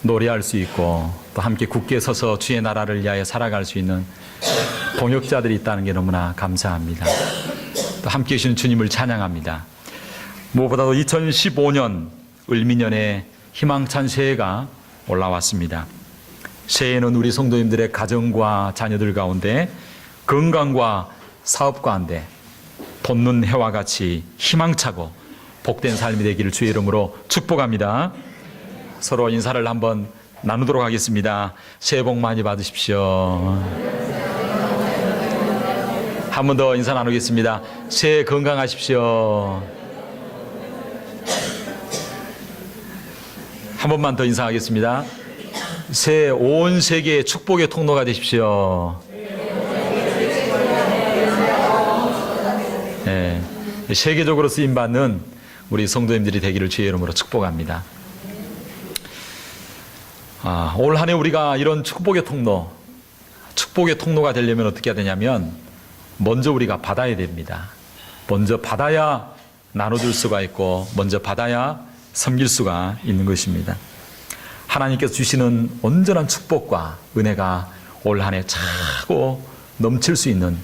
노래할 수 있고 또 함께 굳게 서서 주의 나라를 위하여 살아갈 수 있는 동역자들이 있다는 게 너무나 감사합니다. 또 함께 계시는 주님을 찬양합니다. 무엇보다도 2015년 을미년에 희망찬 새해가 올라왔습니다. 새해에는 우리 성도님들의 가정과 자녀들 가운데 건강과 사업 가운데 돋는 해와 같이 희망차고 복된 삶이 되기를 주의 이름으로 축복합니다. 서로 인사를 한번 나누도록 하겠습니다. 새해 복 많이 받으십시오. 한 번 더 인사 나누겠습니다. 새해 건강하십시오. 한 번만 더 인사하겠습니다. 새해 온 세계의 축복의 통로가 되십시오. 네, 세계적으로 쓰임받는 우리 성도님들이 되기를 주의 이름으로 축복합니다. 올 한 해 우리가 이런 축복의 통로가 되려면 어떻게 해야 되냐면 먼저 우리가 받아야 됩니다. 먼저 받아야 나눠줄 수가 있고 먼저 받아야 섬길 수가 있는 것입니다. 하나님께서 주시는 온전한 축복과 은혜가 올 한 해 차고 넘칠 수 있는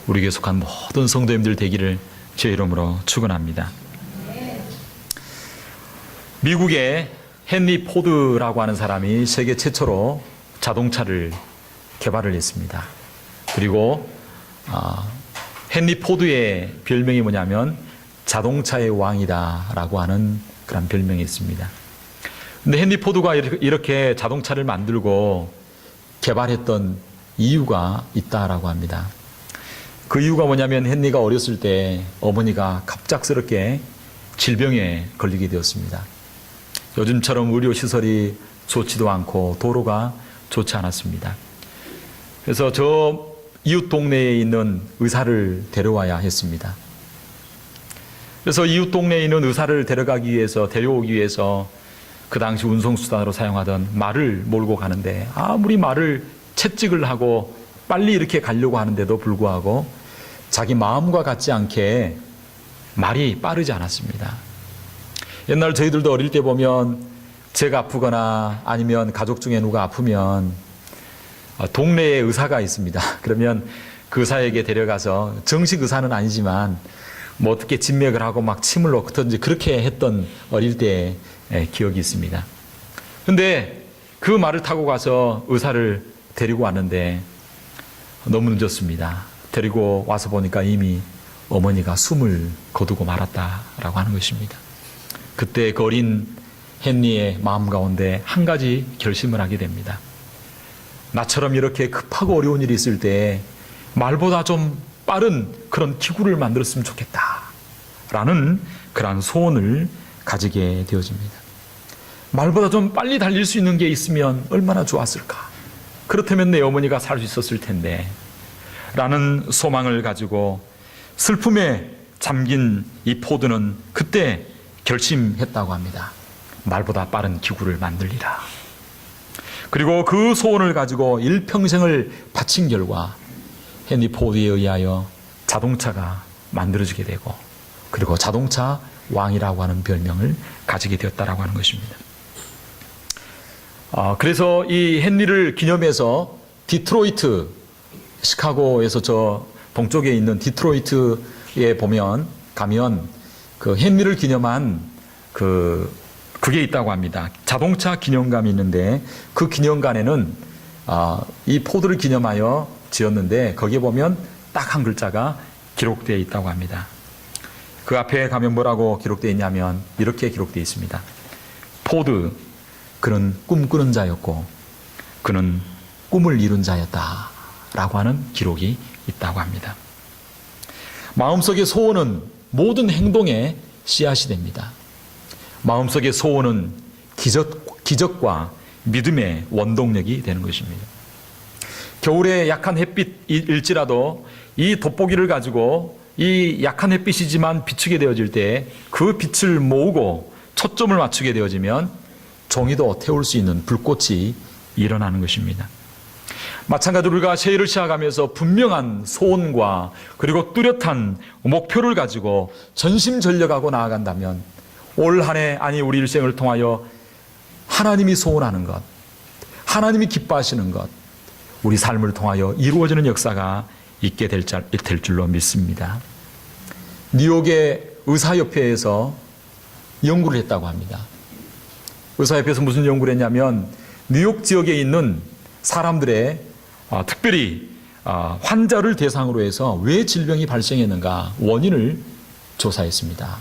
우리 교회 속한 모든 성도님들 되기를 주의 이름으로 축원합니다. 미국의 헨리 포드라고 하는 사람이 세계 최초로 자동차를 개발을 했습니다. 그리고 헨리 포드의 별명이 뭐냐면 자동차의 왕이다라고 하는 그런 별명이 있습니다. 근데 헨리 포드가 이렇게 자동차를 만들고 개발했던 이유가 있다라고 합니다. 그 이유가 뭐냐면 헨리가 어렸을 때 어머니가 갑작스럽게 질병에 걸리게 되었습니다. 요즘처럼 의료시설이 좋지도 않고 도로가 좋지 않았습니다. 그래서 저 이웃 동네에 있는 의사를 데려와야 했습니다. 그래서 이웃 동네에 있는 의사를 데려오기 위해서 그 당시 운송수단으로 사용하던 말을 몰고 가는데 아무리 말을 채찍을 하고 빨리 이렇게 가려고 하는데도 불구하고 자기 마음과 같지 않게 말이 빠르지 않았습니다. 옛날 저희들도 어릴 때 보면 제가 아프거나 아니면 가족 중에 누가 아프면 동네에 의사가 있습니다. 그러면 그 의사에게 데려가서 정식 의사는 아니지만 뭐 어떻게 진맥을 하고 막 침을 놓든지 그렇게 했던 어릴 때의 기억이 있습니다. 근데 그 말을 타고 가서 의사를 데리고 왔는데 너무 늦었습니다. 데리고 와서 보니까 이미 어머니가 숨을 거두고 말았다라고 하는 것입니다. 그때 그 어린 헨리의 마음 가운데 한 가지 결심을 하게 됩니다. 나처럼 이렇게 급하고 어려운 일이 있을 때 말보다 좀 빠른 그런 기구를 만들었으면 좋겠다라는 그런 소원을 가지게 되어집니다. 말보다 좀 빨리 달릴 수 있는 게 있으면 얼마나 좋았을까. 그렇다면 내 어머니가 살 수 있었을 텐데 라는 소망을 가지고 슬픔에 잠긴 이 포드는 그때 결심했다고 합니다. 말보다 빠른 기구를 만들리라. 그리고 그 소원을 가지고 일평생을 바친 결과 헨리 포드에 의하여 자동차가 만들어지게 되고 그리고 자동차 왕이라고 하는 별명을 가지게 되었다라고 하는 것입니다. 그래서 이 헨리를 기념해서 디트로이트, 시카고에서 저 동쪽에 있는 디트로이트에 가면 그 헨리를 기념한 그게 있다고 합니다. 자동차 기념관이 있는데 그 기념관에는 이 포드를 기념하여 지었는데 거기에 보면 딱 한 글자가 기록되어 있다고 합니다. 그 앞에 가면 뭐라고 기록되어 있냐면 이렇게 기록되어 있습니다. 포드, 그는 꿈꾸는 자였고 그는 꿈을 이룬 자였다 라고 하는 기록이 있다고 합니다. 마음속의 소원은 모든 행동의 씨앗이 됩니다. 마음속의 소원은 기적과 믿음의 원동력이 되는 것입니다. 겨울에 약한 햇빛일지라도 이 돋보기를 가지고 이 약한 햇빛이지만 비추게 되어질 때 그 빛을 모으고 초점을 맞추게 되어지면 종이도 태울 수 있는 불꽃이 일어나는 것입니다. 마찬가지로 우리가 새해를 시작하면서 분명한 소원과 그리고 뚜렷한 목표를 가지고 전심전력하고 나아간다면 올 한 해, 아니 우리 일생을 통하여 하나님이 소원하는 것, 하나님이 기뻐하시는 것, 우리 삶을 통하여 이루어지는 역사가 있게 될 줄로 믿습니다. 뉴욕의 의사협회에서 연구를 했다고 합니다. 의사협회에서 무슨 연구를 했냐면 뉴욕 지역에 있는 사람들의 특별히 환자를 대상으로 해서 왜 질병이 발생했는가 원인을 조사했습니다.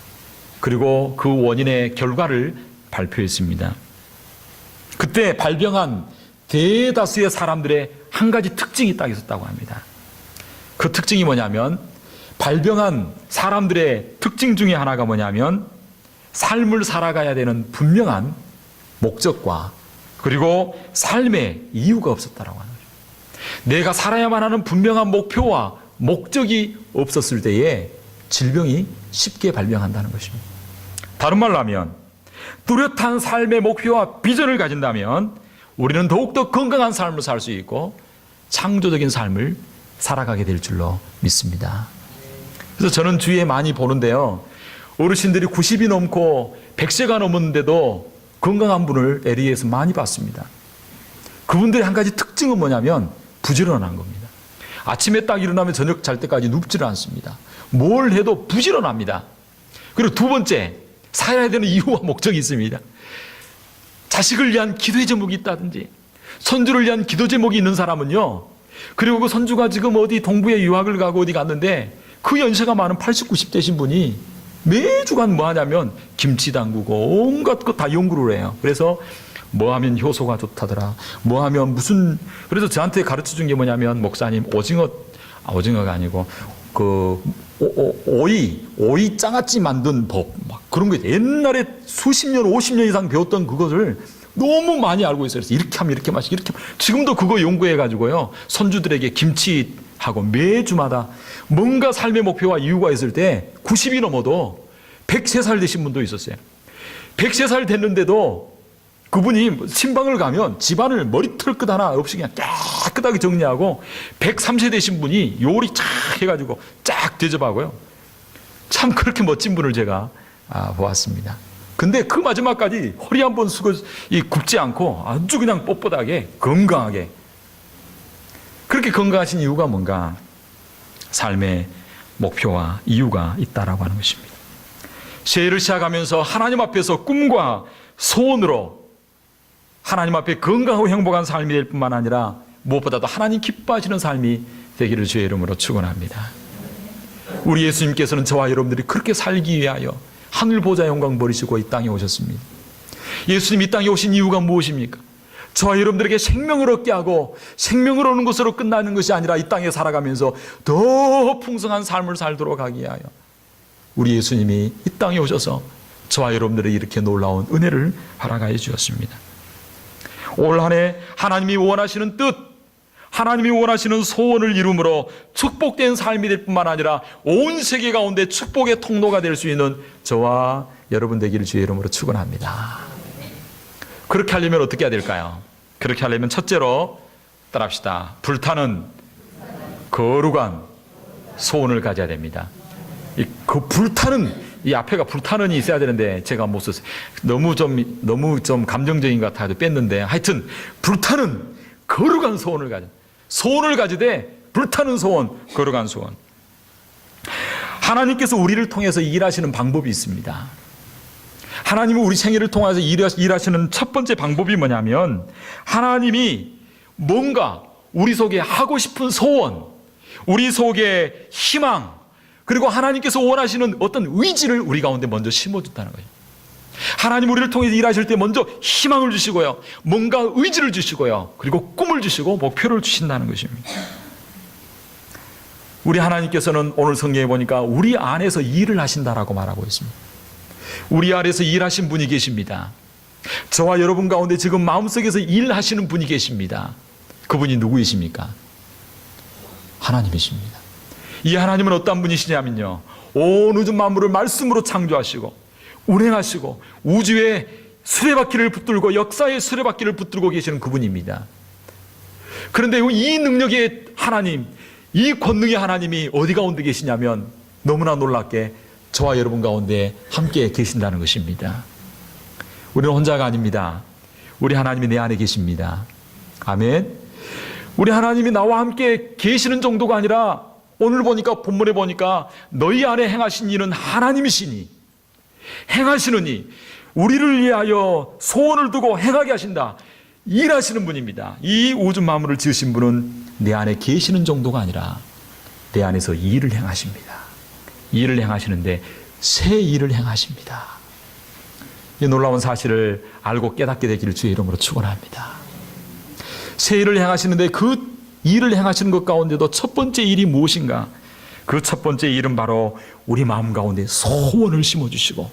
그리고 그 원인의 결과를 발표했습니다. 그때 발병한 대다수의 사람들의 한 가지 특징이 딱 있었다고 합니다. 그 특징이 뭐냐면 발병한 사람들의 특징 중에 하나가 뭐냐면 삶을 살아가야 되는 분명한 목적과 그리고 삶의 이유가 없었다라고 하는 거죠. 내가 살아야만 하는 분명한 목표와 목적이 없었을 때에 질병이 쉽게 발병한다는 것입니다. 다른 말로 하면 뚜렷한 삶의 목표와 비전을 가진다면 우리는 더욱더 건강한 삶을 살 수 있고 창조적인 삶을 살아가게 될 줄로 믿습니다. 그래서 저는 주위에 많이 보는데요. 어르신들이 90이 넘고 100세가 넘었는데도 건강한 분을 LA에서 많이 봤습니다. 그분들의 한 가지 특징은 뭐냐면 부지런한 겁니다. 아침에 딱 일어나면 저녁 잘 때까지 눕지를 않습니다. 뭘 해도 부지런합니다. 그리고 두 번째, 살아야 되는 이유와 목적이 있습니다. 자식을 위한 기도의 제목이 있다든지 손주를 위한 기도 제목이 있는 사람은요, 그리고 그 손주가 지금 어디 동부에 유학을 가고 어디 갔는데 그 연세가 많은 80, 90대신 분이 매주간 뭐 하냐면 김치 담그고 온갖 것 다 연구를 해요. 그래서 뭐 하면 효소가 좋다더라, 뭐 하면 무슨, 그래서 저한테 가르쳐 준 게 뭐냐면 목사님 오징어가 아니고 그 오이 장아찌 만든 법 막 그런 거 옛날에 수십 년 50년 이상 배웠던 그것을 너무 많이 알고 있어요. 그래서 이렇게 하면 이렇게 마시고 이렇게 하면. 지금도 그거 연구해 가지고요 손주들에게 김치하고 매주마다 뭔가 삶의 목표와 이유가 있을 때 90이 넘어도 103살 되신 분도 있었어요. 103살 됐는데도 그분이 신방을 가면 집안을 머리털 것 하나 없이 그냥 깨끗하게 정리하고 103세 되신 분이 요리 쫙 해가지고 쫙 대접하고요. 참 그렇게 멋진 분을 제가 보았습니다. 근데 그 마지막까지 허리 한번 굽지 않고 아주 그냥 뻣뻣하게 건강하게, 그렇게 건강하신 이유가 뭔가 삶의 목표와 이유가 있다라고 하는 것입니다. 새해를 시작하면서 하나님 앞에서 꿈과 소원으로 하나님 앞에 건강하고 행복한 삶이 될 뿐만 아니라 무엇보다도 하나님 기뻐하시는 삶이 되기를 주의 이름으로 축원합니다. 우리 예수님께서는 저와 여러분들이 그렇게 살기 위하여 하늘 보좌 영광 버리시고 이 땅에 오셨습니다. 예수님 이 땅에 오신 이유가 무엇입니까? 저와 여러분들에게 생명을 얻게 하고 생명을 얻는 것으로 끝나는 것이 아니라 이 땅에 살아가면서 더 풍성한 삶을 살도록 하기 위하여 우리 예수님이 이 땅에 오셔서 저와 여러분들에게 이렇게 놀라운 은혜를 허락하여 주셨습니다. 올 한 해 하나님이 원하시는 뜻, 하나님이 원하시는 소원을 이루므로 축복된 삶이 될 뿐만 아니라 온 세계 가운데 축복의 통로가 될 수 있는 저와 여러분 되기를 주의 이름으로 축원합니다. 그렇게 하려면 어떻게 해야 될까요? 그렇게 하려면 첫째로 따라합시다. 불타는 거룩한 소원을 가져야 됩니다. 그 불타는, 이 앞에가 불타는이 있어야 되는데 제가 못 썼어요. 너무 좀 감정적인 것 같아서 뺐는데, 하여튼 불타는 거룩한 소원을 가지되 불타는 소원, 거룩한 소원. 하나님께서 우리를 통해서 일하시는 방법이 있습니다. 하나님은 우리 생애를 통해서 일하시는 첫 번째 방법이 뭐냐면 하나님이 뭔가 우리 속에 하고 싶은 소원, 우리 속에 희망, 그리고 하나님께서 원하시는 어떤 의지를 우리 가운데 먼저 심어준다는 거예요. 하나님 우리를 통해서 일하실 때 먼저 희망을 주시고요, 뭔가 의지를 주시고요, 그리고 꿈을 주시고 목표를 주신다는 것입니다. 우리 하나님께서는 오늘 성경에 보니까 우리 안에서 일을 하신다라고 말하고 있습니다. 우리 안에서 일하신 분이 계십니다. 저와 여러분 가운데 지금 마음속에서 일하시는 분이 계십니다. 그분이 누구이십니까? 하나님이십니다. 이 하나님은 어떤 분이시냐면요, 온 우주 만물을 말씀으로 창조하시고 운행하시고 우주의 수레바퀴를 붙들고 역사의 수레바퀴를 붙들고 계시는 그분입니다. 그런데 이 능력의 하나님, 이 권능의 하나님이 어디 가운데 계시냐면 너무나 놀랍게 저와 여러분 가운데 함께 계신다는 것입니다. 우리는 혼자가 아닙니다. 우리 하나님이 내 안에 계십니다. 아멘. 우리 하나님이 나와 함께 계시는 정도가 아니라 오늘 보니까 본문에 보니까 너희 안에 행하신 이는 하나님이시니 행하시느니 우리를 위하여 소원을 두고 행하게 하신다. 일하시는 분입니다. 이 우주 만물을 지으신 분은 내 안에 계시는 정도가 아니라 내 안에서 일을 행하십니다. 일을 행하시는데 새 일을 행하십니다. 이 놀라운 사실을 알고 깨닫게 되기를 주의 이름으로 축원합니다. 새 일을 행하시는데 그 일을 행하시는 것 가운데도 첫 번째 일이 무엇인가? 그 첫 번째 일은 바로 우리 마음 가운데 소원을 심어주시고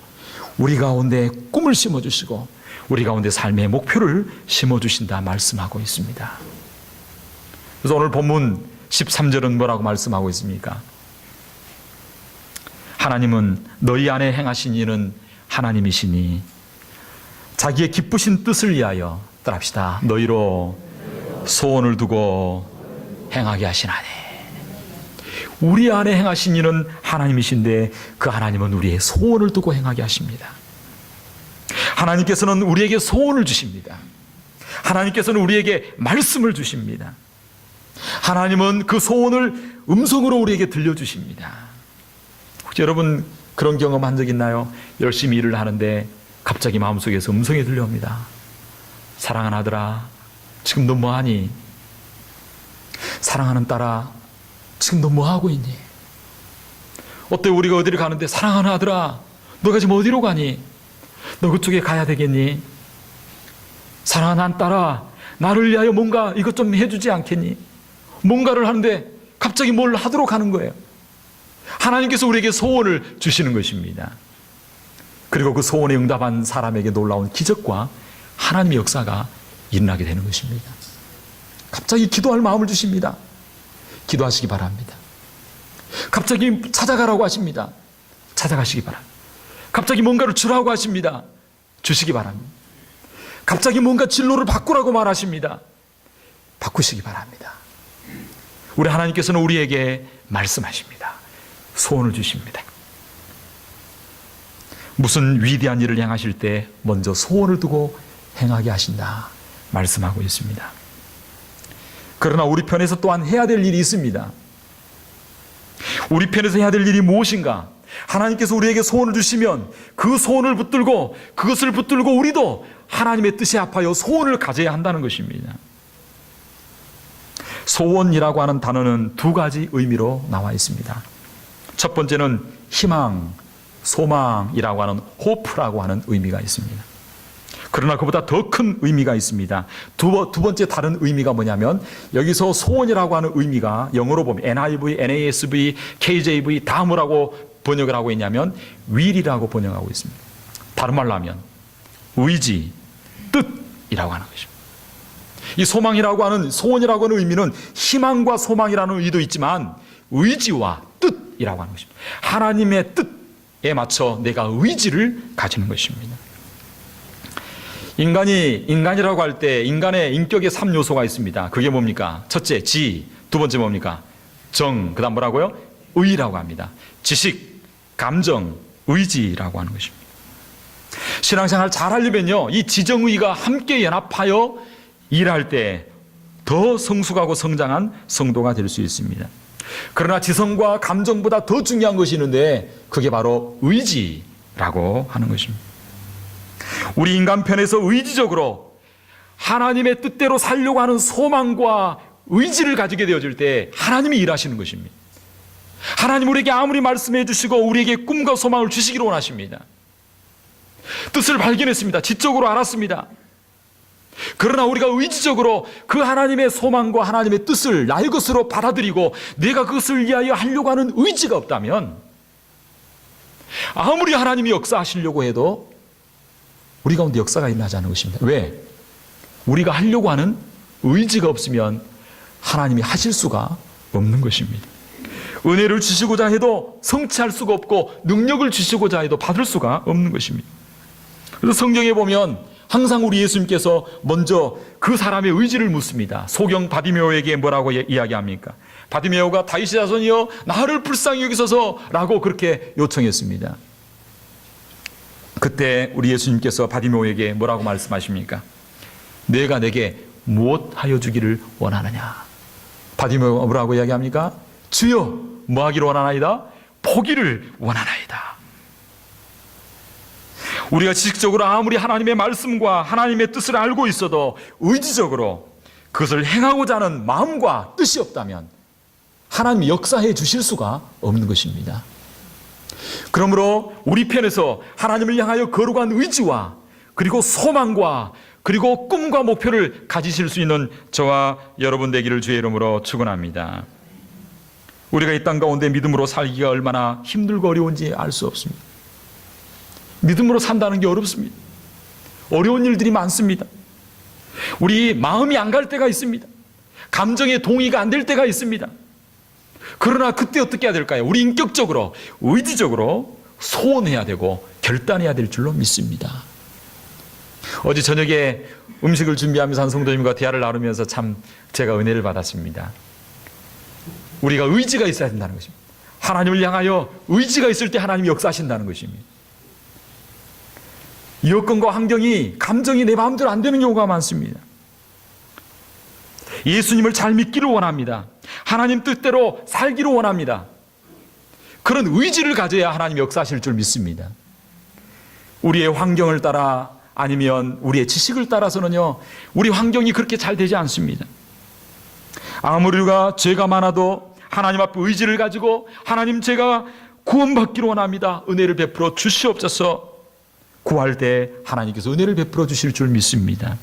우리 가운데 꿈을 심어주시고 우리 가운데 삶의 목표를 심어주신다 말씀하고 있습니다. 그래서 오늘 본문 13절은 뭐라고 말씀하고 있습니까? 하나님은 너희 안에 행하신 일은 하나님이시니 자기의 기쁘신 뜻을 위하여 따라합시다. 너희로 소원을 두고 행하게 하시나니 우리 안에 행하신 일은 하나님이신데 그 하나님은 우리의 소원을 두고 행하게 하십니다. 하나님께서는 우리에게 소원을 주십니다. 하나님께서는 우리에게 말씀을 주십니다. 하나님은 그 소원을 음성으로 우리에게 들려주십니다. 혹시 여러분 그런 경험 한 적 있나요? 열심히 일을 하는데 갑자기 마음속에서 음성이 들려옵니다. 사랑하는 아들아, 지금 너 뭐하니? 사랑하는 딸아, 지금 너 뭐하고 있니? 어때 우리가 어디를 가는데 사랑하는 아들아, 너가 지금 어디로 가니? 너 그쪽에 가야 되겠니? 사랑하는 딸아, 나를 위하여 뭔가 이것 좀 해주지 않겠니? 뭔가를 하는데 갑자기 뭘 하도록 하는 거예요. 하나님께서 우리에게 소원을 주시는 것입니다. 그리고 그 소원에 응답한 사람에게 놀라운 기적과 하나님의 역사가 일어나게 되는 것입니다. 갑자기 기도할 마음을 주십니다. 기도하시기 바랍니다. 갑자기 찾아가라고 하십니다. 찾아가시기 바랍니다. 갑자기 뭔가를 주라고 하십니다. 주시기 바랍니다. 갑자기 뭔가 진로를 바꾸라고 말하십니다. 바꾸시기 바랍니다. 우리 하나님께서는 우리에게 말씀하십니다. 소원을 주십니다. 무슨 위대한 일을 행하실 때 먼저 소원을 두고 행하게 하신다 말씀하고 있습니다. 그러나 우리 편에서 또한 해야 될 일이 있습니다. 우리 편에서 해야 될 일이 무엇인가? 하나님께서 우리에게 소원을 주시면 그 소원을 붙들고 그것을 붙들고 우리도 하나님의 뜻에 합하여 소원을 가져야 한다는 것입니다. 소원이라고 하는 단어는 두 가지 의미로 나와 있습니다. 첫 번째는 희망, 소망이라고 하는 호프라고 하는 의미가 있습니다. 그러나 그보다 더 큰 의미가 있습니다. 두 번째 다른 의미가 뭐냐면 여기서 소원이라고 하는 의미가 영어로 보면 NIV, NASV, KJV 다 뭐라고 번역을 하고 있냐면 will이라고 번역하고 있습니다. 다른 말로 하면 의지, 뜻이라고 하는 것입니다. 이 소망이라고 하는 소원이라고 하는 의미는 희망과 소망이라는 의미도 있지만 의지와 뜻이라고 하는 것입니다. 하나님의 뜻에 맞춰 내가 의지를 가지는 것입니다. 인간이라고 할 때 인간의 인격의 3요소가 있습니다. 그게 뭡니까? 첫째, 지. 두 번째 뭡니까? 정. 그 다음 뭐라고요? 의라고 합니다. 지식, 감정, 의지라고 하는 것입니다. 신앙생활 잘 하려면요, 이 지정의가 함께 연합하여 일할 때 더 성숙하고 성장한 성도가 될 수 있습니다. 그러나 지성과 감정보다 더 중요한 것이 있는데 그게 바로 의지라고 하는 것입니다. 우리 인간 편에서 의지적으로 하나님의 뜻대로 살려고 하는 소망과 의지를 가지게 되어질 때 하나님이 일하시는 것입니다. 하나님 우리에게 아무리 말씀해 주시고 우리에게 꿈과 소망을 주시기를 원하십니다. 뜻을 발견했습니다. 지적으로 알았습니다. 그러나 우리가 의지적으로 그 하나님의 소망과 하나님의 뜻을 나의 것으로 받아들이고 내가 그것을 위하여 하려고 하는 의지가 없다면 아무리 하나님이 역사하시려고 해도 우리 가운데 역사가 일어나지 않는 것입니다. 왜? 우리가 하려고 하는 의지가 없으면 하나님이 하실 수가 없는 것입니다. 은혜를 주시고자 해도 성취할 수가 없고 능력을 주시고자 해도 받을 수가 없는 것입니다. 그래서 성경에 보면 항상 우리 예수님께서 먼저 그 사람의 의지를 묻습니다. 소경 바디메오에게 뭐라고 이야기합니까? 바디메오가 다윗의 자손이여 나를 불쌍히 여기소서 라고 그렇게 요청했습니다. 그때 우리 예수님께서 바디메오에게 뭐라고 말씀하십니까? 내가 내게 무엇 하여 주기를 원하느냐? 바디메오가 뭐라고 이야기합니까? 주여, 뭐 하기를 원하나이다? 보기를 원하나이다. 우리가 지식적으로 아무리 하나님의 말씀과 하나님의 뜻을 알고 있어도 의지적으로 그것을 행하고자 하는 마음과 뜻이 없다면 하나님이 역사해 주실 수가 없는 것입니다. 그러므로 우리 편에서 하나님을 향하여 거룩한 의지와 그리고 소망과 그리고 꿈과 목표를 가지실 수 있는 저와 여러분 되기를 주의 이름으로 축원합니다. 우리가 이 땅 가운데 믿음으로 살기가 얼마나 힘들고 어려운지 알 수 없습니다. 믿음으로 산다는 게 어렵습니다. 어려운 일들이 많습니다. 우리 마음이 안 갈 때가 있습니다. 감정의 동의가 안 될 때가 있습니다. 그러나 그때 어떻게 해야 될까요? 우리 인격적으로, 의지적으로 소원해야 되고 결단해야 될 줄로 믿습니다. 어제 저녁에 음식을 준비하면서 한 성도님과 대화를 나누면서 참 제가 은혜를 받았습니다. 우리가 의지가 있어야 된다는 것입니다. 하나님을 향하여 의지가 있을 때 하나님이 역사하신다는 것입니다. 여건과 환경이, 감정이 내 마음대로 안 되는 경우가 많습니다. 예수님을 잘 믿기를 원합니다. 하나님 뜻대로 살기를 원합니다. 그런 의지를 가져야 하나님 역사하실 줄 믿습니다. 우리의 환경을 따라 아니면 우리의 지식을 따라서는요, 우리 환경이 그렇게 잘 되지 않습니다. 아무리 우리가 죄가 많아도 하나님 앞에 의지를 가지고 하나님, 제가 구원받기를 원합니다. 은혜를 베풀어 주시옵소서. 구할 때 하나님께서 은혜를 베풀어 주실 줄 믿습니다.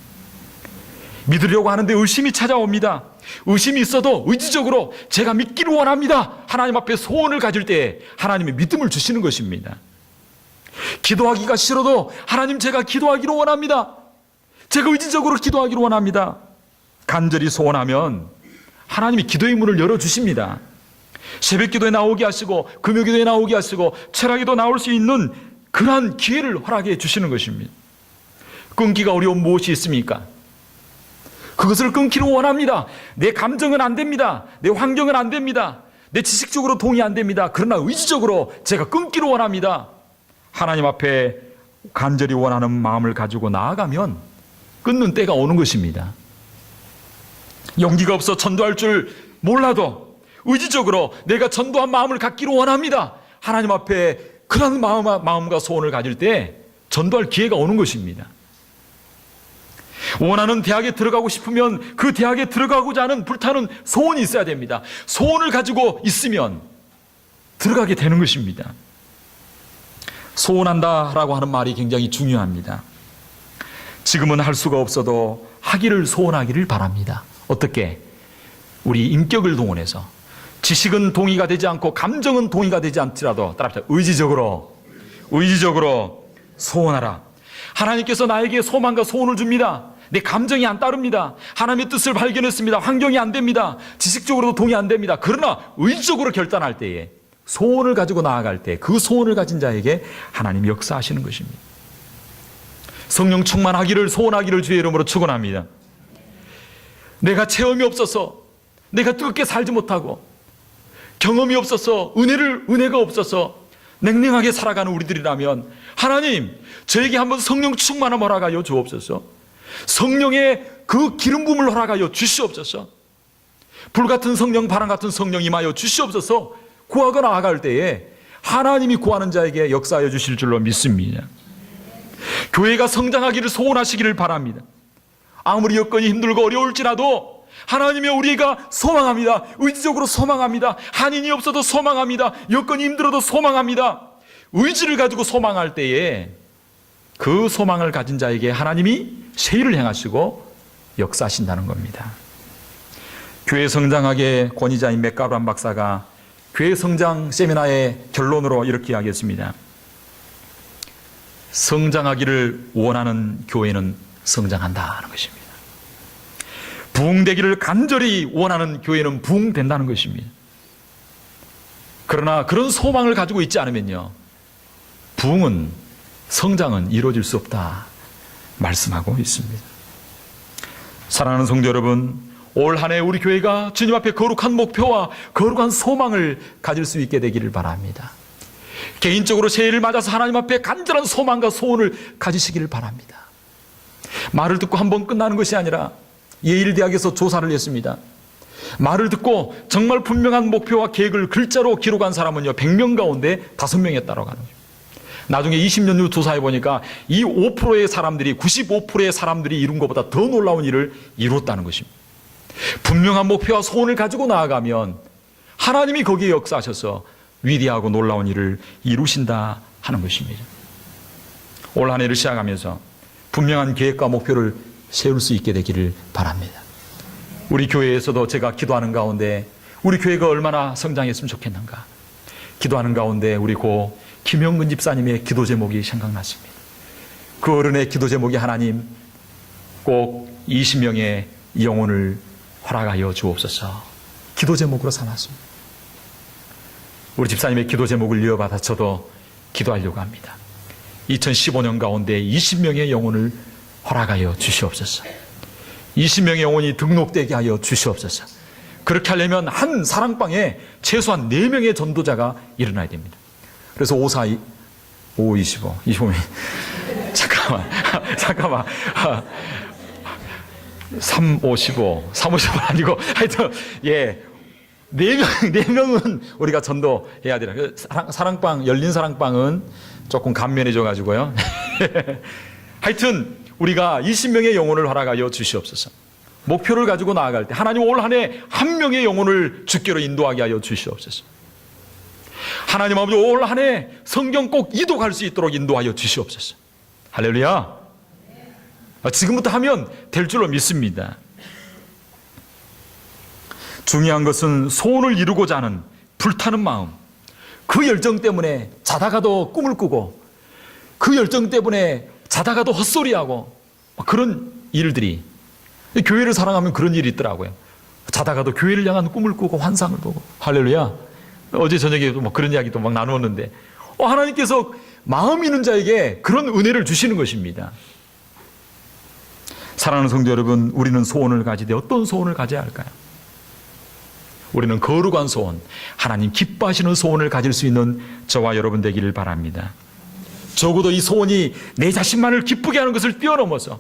믿으려고 하는데 의심이 찾아옵니다. 의심이 있어도 의지적으로 제가 믿기를 원합니다. 하나님 앞에 소원을 가질 때 하나님의 믿음을 주시는 것입니다. 기도하기가 싫어도 하나님, 제가 기도하기를 원합니다. 제가 의지적으로 기도하기를 원합니다. 간절히 소원하면 하나님이 기도의 문을 열어주십니다. 새벽기도에 나오게 하시고 금요기도에 나오게 하시고 철학기도 나올 수 있는 그러한 기회를 허락해 주시는 것입니다. 끊기가 어려운 무엇이 있습니까? 그것을 끊기를 원합니다. 내 감정은 안 됩니다. 내 환경은 안 됩니다. 내 지식적으로 동의 안 됩니다. 그러나 의지적으로 제가 끊기를 원합니다. 하나님 앞에 간절히 원하는 마음을 가지고 나아가면 끊는 때가 오는 것입니다. 용기가 없어 전도할 줄 몰라도 의지적으로 내가 전도한 마음을 갖기를 원합니다. 하나님 앞에 그런 마음과 소원을 가질 때 전도할 기회가 오는 것입니다. 원하는 대학에 들어가고 싶으면 그 대학에 들어가고자 하는 불타는 소원이 있어야 됩니다. 소원을 가지고 있으면 들어가게 되는 것입니다. 소원한다라고 하는 말이 굉장히 중요합니다. 지금은 할 수가 없어도 하기를 소원하기를 바랍니다. 어떻게? 우리 인격을 동원해서 지식은 동의가 되지 않고 감정은 동의가 되지 않더라도 따라합시다. 의지적으로 소원하라. 하나님께서 나에게 소망과 소원을 줍니다. 내 감정이 안 따릅니다. 하나님의 뜻을 발견했습니다. 환경이 안 됩니다. 지식적으로도 동의 안 됩니다. 그러나 의지적으로 결단할 때에, 소원을 가지고 나아갈 때 그 소원을 가진 자에게 하나님이 역사하시는 것입니다. 성령 충만하기를 소원하기를 주의 이름으로 축원합니다. 내가 체험이 없어서, 내가 뜨겁게 살지 못하고, 경험이 없어서, 은혜가 없어서 냉랭하게 살아가는 우리들이라면 하나님, 저에게 한번 성령 충만함 허락하여 주옵소서. 성령의 그 기름 부음을 허락하여 주시옵소서. 불같은 성령, 바람 같은 성령 임하여 주시옵소서. 구하고 나아갈 때에 하나님이 구하는 자에게 역사하여 주실 줄로 믿습니다. 교회가 성장하기를 소원하시기를 바랍니다. 아무리 여건이 힘들고 어려울지라도 하나님의 우리가 소망합니다. 의지적으로 소망합니다. 한인이 없어도 소망합니다. 여건이 힘들어도 소망합니다. 의지를 가지고 소망할 때에 그 소망을 가진 자에게 하나님이 세일을 행하시고 역사하신다는 겁니다. 교회 성장학의 권위자인 맥가루한 박사가 교회 성장 세미나의 결론으로 이렇게 이야기했습니다. 성장하기를 원하는 교회는 성장한다는 것입니다. 부흥되기를 간절히 원하는 교회는 부흥된다는 것입니다. 그러나 그런 소망을 가지고 있지 않으면요, 부흥은, 성장은 이루어질 수 없다 말씀하고 있습니다. 사랑하는 성도 여러분, 올 한 해 우리 교회가 주님 앞에 거룩한 목표와 거룩한 소망을 가질 수 있게 되기를 바랍니다. 개인적으로 새해를 맞아서 하나님 앞에 간절한 소망과 소원을 가지시기를 바랍니다. 말을 듣고 한번 끝나는 것이 아니라 예일대학에서 조사를 했습니다. 말을 듣고 정말 분명한 목표와 계획을 글자로 기록한 사람은요 100명 가운데 5명이었다고 하는 거죠. 나중에 20년 후 조사해 보니까 이 5%의 사람들이 95%의 사람들이 이룬 것보다 더 놀라운 일을 이루었다는 것입니다. 분명한 목표와 소원을 가지고 나아가면 하나님이 거기에 역사하셔서 위대하고 놀라운 일을 이루신다 하는 것입니다. 올 한 해를 시작하면서 분명한 계획과 목표를 세울 수 있게 되기를 바랍니다. 우리 교회에서도 제가 기도하는 가운데 우리 교회가 얼마나 성장했으면 좋겠는가, 기도하는 가운데 우리 고 김영근 집사님의 기도 제목이 생각났습니다. 그 어른의 기도 제목이 하나님 꼭 20명의 영혼을 허락하여 주옵소서 기도 제목으로 삼았습니다. 우리 집사님의 기도 제목을 이어받아 저도 기도하려고 합니다. 2015년 가운데 20명의 영혼을 허락하여 주시옵소서. 20명의 영혼이 등록되게 하여 주시옵소서. 그렇게 하려면 한 사랑방에 최소한 4명의 전도자가 일어나야 됩니다. 그래서 25명. 잠깐만. 355는 아니고, 하여튼, 4명은 우리가 전도해야 되나. 사랑방, 열린 사랑방은 조금 감면해져가지고요. 하여튼, 우리가 20명의 영혼을 허락하여 주시옵소서. 목표를 가지고 나아갈 때, 하나님 올 한 해 1명의 영혼을 주께로 인도하게 하여 주시옵소서. 하나님 아버지 올 한 해 성경 꼭 이독할 수 있도록 인도하여 주시옵소서. 할렐루야. 지금부터 하면 될 줄로 믿습니다. 중요한 것은 소원을 이루고자 하는 불타는 마음, 그 열정 때문에 자다가도 꿈을 꾸고 그 열정 때문에 자다가도 헛소리하고 그런 일들이, 교회를 사랑하면 그런 일이 있더라고요. 자다가도 교회를 향한 꿈을 꾸고 환상을 보고. 할렐루야. 어제 저녁에 그런 이야기도 막 나누었는데 하나님께서 마음 있는 자에게 그런 은혜를 주시는 것입니다. 사랑하는 성도 여러분, 우리는 소원을 가지되 어떤 소원을 가져야 할까요? 우리는 거룩한 소원, 하나님 기뻐하시는 소원을 가질 수 있는 저와 여러분 되기를 바랍니다. 적어도 이 소원이 내 자신만을 기쁘게 하는 것을 뛰어넘어서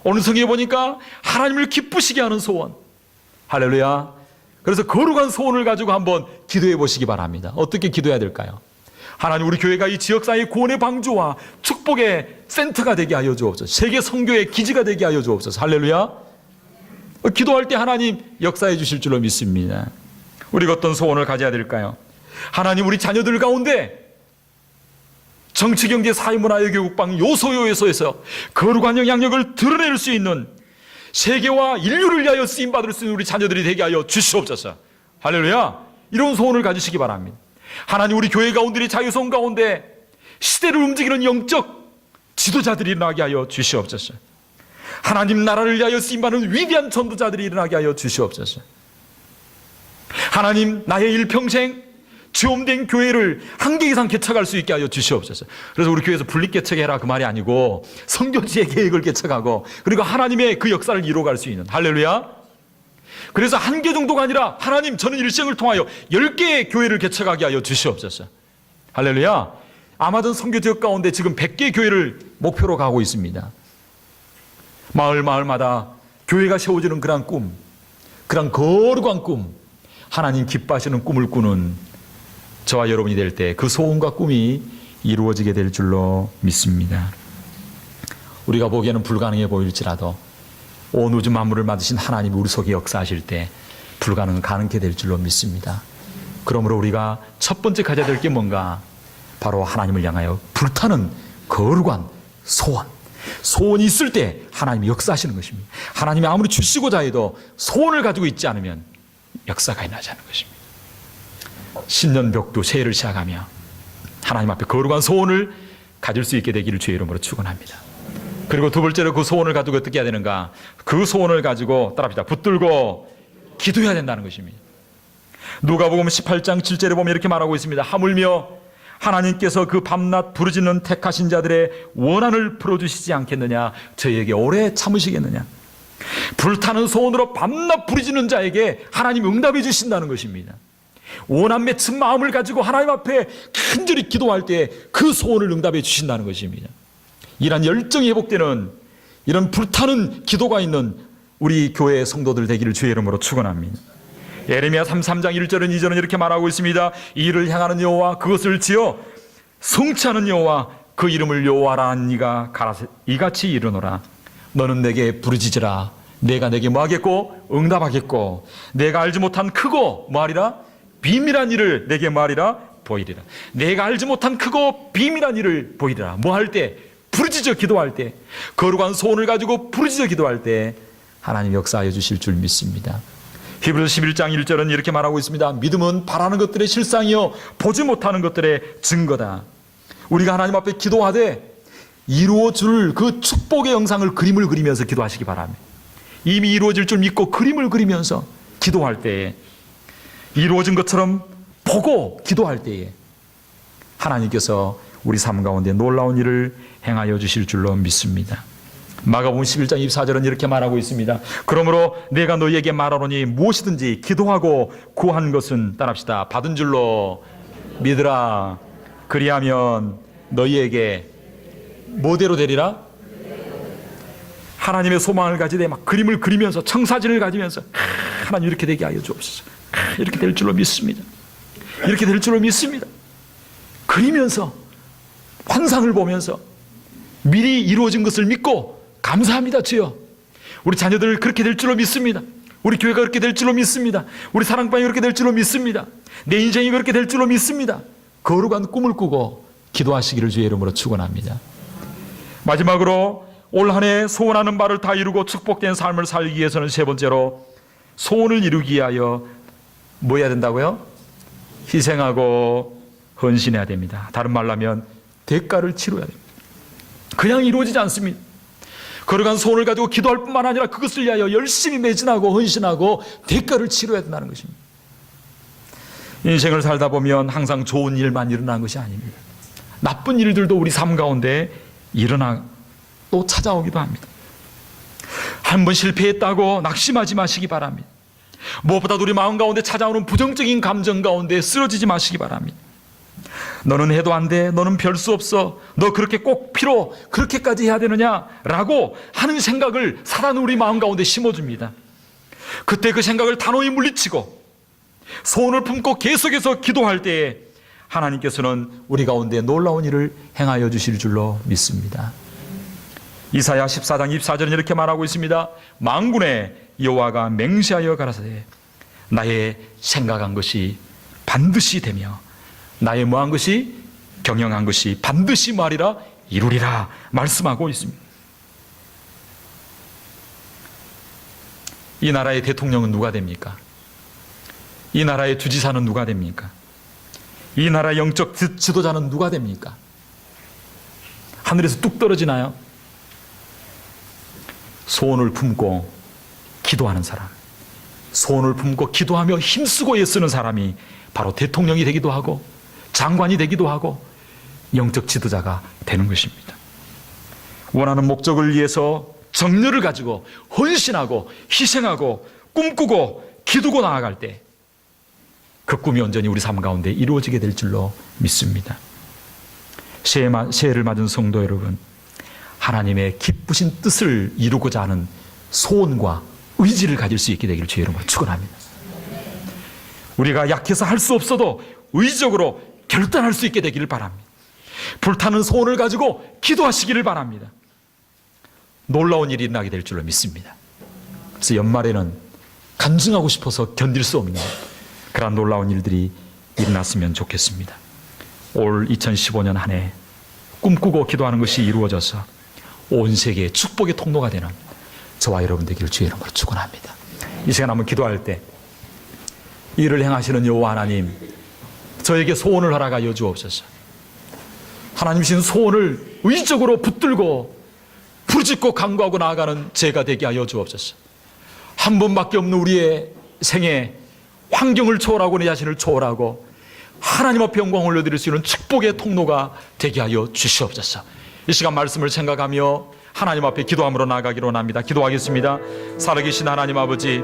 오늘 성경에 보니까 하나님을 기쁘시게 하는 소원. 할렐루야. 그래서 거룩한 소원을 가지고 한번 기도해 보시기 바랍니다. 어떻게 기도해야 될까요? 하나님, 우리 교회가 이 지역사회의 구원의 방주와 축복의 센터가 되게 하여 주옵소서. 세계 선교의 기지가 되게 하여 주옵소서. 할렐루야. 기도할 때 하나님 역사해 주실 줄로 믿습니다. 우리가 어떤 소원을 가져야 될까요? 하나님, 우리 자녀들 가운데 정치, 경제, 사회, 문화, 외교, 국방 요소에서 거룩한 영향력을 드러낼 수 있는 세계와 인류를 위하여 쓰임받을 수 있는 우리 자녀들이 되게 하여 주시옵소서. 할렐루야. 이런 소원을 가지시기 바랍니다. 하나님, 우리 교회 가운데, 자유성 가운데 시대를 움직이는 영적 지도자들이 일어나게 하여 주시옵소서. 하나님 나라를 위하여 쓰임받는 위대한 전도자들이 일어나게 하여 주시옵소서. 하나님, 나의 일평생 주엄된 교회를 한 개 이상 개척할 수 있게 하여 주시옵소서. 그래서 우리 교회에서 분립 개척해라 그 말이 아니고 선교지의 계획을 개척하고 그리고 하나님의 그 역사를 이루어갈 수 있는. 할렐루야. 그래서 한 개 정도가 아니라 하나님, 저는 일생을 통하여 10개의 교회를 개척하게 하여 주시옵소서. 할렐루야. 아마존 선교 지역 가운데 지금 100개 교회를 목표로 가고 있습니다. 마을마다 교회가 세워지는 그런 꿈, 그런 거룩한 꿈, 하나님 기뻐하시는 꿈을 꾸는 저와 여러분이 될 때 그 소원과 꿈이 이루어지게 될 줄로 믿습니다. 우리가 보기에는 불가능해 보일지라도 온 우주 만물을 만드신 하나님이 우리 속에 역사하실 때 불가능은 가능케 될 줄로 믿습니다. 그러므로 우리가 첫 번째 가져야 될 게 뭔가? 바로 하나님을 향하여 불타는 거룩한 소원. 소원이 있을 때 하나님이 역사하시는 것입니다. 하나님이 아무리 주시고자 해도 소원을 가지고 있지 않으면 역사가 일어나지 않는 것입니다. 신년벽두 새해를 시작하며 하나님 앞에 거룩한 소원을 가질 수 있게 되기를 주의 이름으로 축원합니다. 그리고 두 번째로 그 소원을 가지고 어떻게 해야 되는가? 그 소원을 가지고 따라합시다. 붙들고 기도해야 된다는 것입니다. 누가복음 18장 7절에 보면 이렇게 말하고 있습니다. 하물며 하나님께서 그 밤낮 부르짖는 택하신 자들의 원한을 풀어주시지 않겠느냐? 저희에게 오래 참으시겠느냐? 불타는 소원으로 밤낮 부르짖는 자에게 하나님 응답해 주신다는 것입니다. 원한 맺힌 마음을 가지고 하나님 앞에 간절히 기도할 때 그 소원을 응답해 주신다는 것입니다. 이러한 열정이 회복되는 이런 불타는 기도가 있는 우리 교회 성도들 되기를 주의 이름으로 축원합니다. 예레미야 33장 1절은 2절은 이렇게 말하고 있습니다. 이를 향하는 여호와 그것을 지어 성취하는 여호와 그 이름을 여호와라 한 이가 이같이 이르노라. 너는 내게 부르짖으라. 내가 내게 뭐하겠고 응답하겠고 내가 알지 못한 크고 뭐하리라 비밀한 일을 내게 뭐하리라 보이리라. 내가 알지 못한 크고 비밀한 일을 보이리라. 뭐 할 때? 부르짖어 기도할 때, 거룩한 소원을 가지고 부르짖어 기도할 때 하나님 역사하여 주실 줄 믿습니다. 히브리서 11장 1절은 이렇게 말하고 있습니다. 믿음은 바라는 것들의 실상이요 보지 못하는 것들의 증거다. 우리가 하나님 앞에 기도하되 이루어질 그 축복의 영상을 그림을 그리면서 기도하시기 바랍니다. 이미 이루어질 줄 믿고 그림을 그리면서 기도할 때에 이루어진 것처럼 보고 기도할 때에 하나님께서 우리 삶 가운데 놀라운 일을 행하여 주실 줄로 믿습니다. 마가복음 11장 24절은 이렇게 말하고 있습니다. 그러므로 내가 너희에게 말하노니 무엇이든지 기도하고 구한 것은 따라합시다. 받은 줄로 믿으라. 그리하면 너희에게 뭐대로 되리라? 하나님의 소망을 가지되 막 그림을 그리면서 청사진을 가지면서 하나님 이렇게 되게 하여 주옵소서. 이렇게 될 줄로 믿습니다. 이렇게 될 줄로 믿습니다. 그리면서 환상을 보면서 미리 이루어진 것을 믿고 감사합니다 주여. 우리 자녀들 그렇게 될 줄로 믿습니다. 우리 교회가 그렇게 될 줄로 믿습니다. 우리 사랑방이 그렇게 될 줄로 믿습니다. 내 인생이 그렇게 될 줄로 믿습니다. 거룩한 꿈을 꾸고 기도하시기를 주의 이름으로 축원합니다. 마지막으로 올 한 해 소원하는 바를 다 이루고 축복된 삶을 살기 위해서는 세 번째로 소원을 이루기 위하여 뭐 해야 된다고요? 희생하고 헌신해야 됩니다. 다른 말로 하면 대가를 치러야 됩니다. 그냥 이루어지지 않습니다. 거룩한 소원을 가지고 기도할 뿐만 아니라 그것을 위하여 열심히 매진하고 헌신하고 대가를 치러야 된다는 것입니다. 인생을 살다 보면 항상 좋은 일만 일어나는 것이 아닙니다. 나쁜 일들도 우리 삶 가운데 일어나 또 찾아오기도 합니다. 한 번 실패했다고 낙심하지 마시기 바랍니다. 무엇보다도 우리 마음 가운데 찾아오는 부정적인 감정 가운데 쓰러지지 마시기 바랍니다. 너는 해도 안 돼. 너는 별 수 없어. 너 그렇게 꼭 그렇게까지 해야 되느냐라고 하는 생각을 사단은 우리 마음 가운데 심어줍니다. 그때 그 생각을 단호히 물리치고 소원을 품고 계속해서 기도할 때에 하나님께서는 우리 가운데 놀라운 일을 행하여 주실 줄로 믿습니다. 이사야 14장 24절은 이렇게 말하고 있습니다. 만군의 여호와가 맹세하여 가라사대 나의 생각한 것이 반드시 되며 나의 뭐한 것이 경영한 것이 반드시 말이라 이루리라 말씀하고 있습니다. 이 나라의 대통령은 누가 됩니까? 이 나라의 주지사는 누가 됩니까? 이 나라의 영적 지도자는 누가 됩니까? 하늘에서 뚝 떨어지나요? 소원을 품고 기도하는 사람, 소원을 품고 기도하며 힘쓰고 애쓰는 사람이 바로 대통령이 되기도 하고 장관이 되기도 하고 영적 지도자가 되는 것입니다. 원하는 목적을 위해서 정열을 가지고 헌신하고 희생하고 꿈꾸고 기두고 나아갈 때 그 꿈이 온전히 우리 삶 가운데 이루어지게 될 줄로 믿습니다. 새해를 맞은 성도 여러분, 하나님의 기쁘신 뜻을 이루고자 하는 소원과 의지를 가질 수 있게 되기를 주의 이름으로 축원합니다. 우리가 약해서 할 수 없어도 의지적으로 결단할 수 있게 되기를 바랍니다. 불타는 소원을 가지고 기도하시기를 바랍니다. 놀라운 일이 일어나게 될 줄로 믿습니다. 그래서 연말에는 간증하고 싶어서 견딜 수 없는 그런 놀라운 일들이 일어났으면 좋겠습니다. 올 2015년 한 해 꿈꾸고 기도하는 것이 이루어져서 온 세계의 축복의 통로가 되는 저와 여러분 되기를 주의 이름으로 축원합니다. 이 시간 한번 기도할 때 일을 행하시는 여호와 하나님, 저에게 소원을 허락하여 주옵소서. 하나님 주신 소원을 의지적으로 붙들고 부르짖고 간구하고 나아가는 제가 되게 하여 주옵소서. 한 번밖에 없는 우리의 생에 환경을 초월하고 내 자신을 초월하고 하나님 앞에 영광을 올려드릴 수 있는 축복의 통로가 되게 하여 주시옵소서. 이 시간 말씀을 생각하며 하나님 앞에 기도함으로 나아가기로 합니다. 기도하겠습니다. 살아계신 하나님 아버지,